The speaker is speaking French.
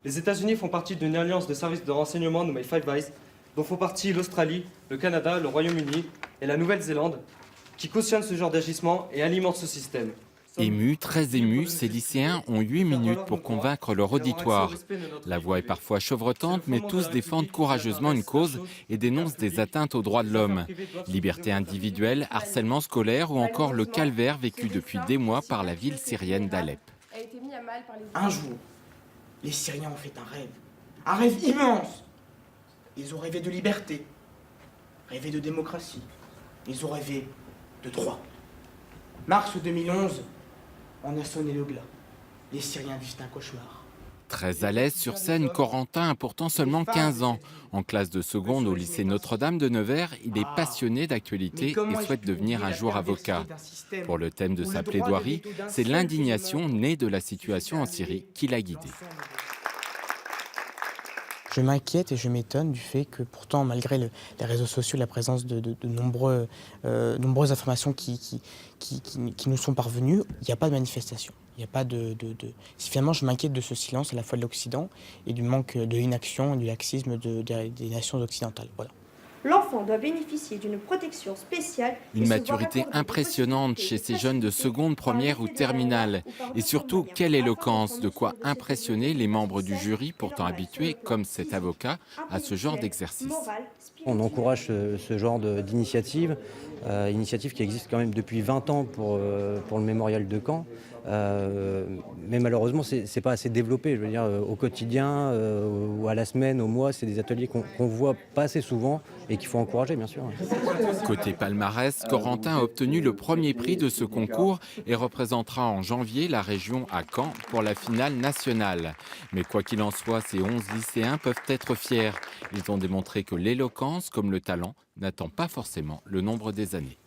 Les États-Unis font partie d'une alliance de services de renseignement nommée Five Eyes, dont font partie l'Australie, le Canada, le Royaume-Uni et la Nouvelle-Zélande, qui cautionnent ce genre d'agissement et alimentent ce système. Émus, très émus, ces lycéens ont 8 minutes pour convaincre leur auditoire. La voix est parfois chevrotante, mais tous défendent courageusement une cause et dénoncent des atteintes aux droits de l'homme. Liberté individuelle, harcèlement scolaire ou encore le calvaire vécu depuis des mois par la ville syrienne d'Alep. Un jour, les Syriens ont fait un rêve immense. Ils ont rêvé de liberté, rêvé de démocratie, ils ont rêvé de droit. Mars 2011, on a sonné le glas. Les Syriens vivent un cauchemar. Très à l'aise sur scène, Corentin a pourtant seulement 15 ans. En classe de seconde au lycée Notre-Dame de Nevers, il est passionné d'actualité et souhaite devenir un jour avocat. Pour le thème de sa plaidoirie, c'est l'indignation née de la situation en Syrie qui l'a guidé. Je m'inquiète et je m'étonne du fait que pourtant, malgré les réseaux sociaux, la présence de nombreuses informations qui nous sont parvenues, il n'y a pas de manifestation. Il n'y a pas Finalement, je m'inquiète de ce silence à la fois de l'Occident et du manque de l'inaction et du laxisme des nations occidentales. Voilà. L'enfant doit bénéficier d'une protection spéciale. Une maturité impressionnante chez ces jeunes de seconde, première ou terminale. Et surtout, quelle éloquence, de quoi impressionner les membres du jury, pourtant habitués, comme cet avocat, à ce genre d'exercice. On encourage ce genre d'initiative, initiative qui existe quand même depuis 20 ans pour le mémorial de Caen. Mais malheureusement, c'est pas assez développé. Je veux dire, au quotidien, ou à la semaine, au mois, c'est des ateliers qu'on voit pas assez souvent et qu'il faut encourager, bien sûr. Côté palmarès, Corentin a obtenu le premier prix de ce concours et représentera en janvier la région à Caen pour la finale nationale. Mais quoi qu'il en soit, ces 11 lycéens peuvent être fiers. Ils ont démontré que l'éloquence, comme le talent, n'attend pas forcément le nombre des années.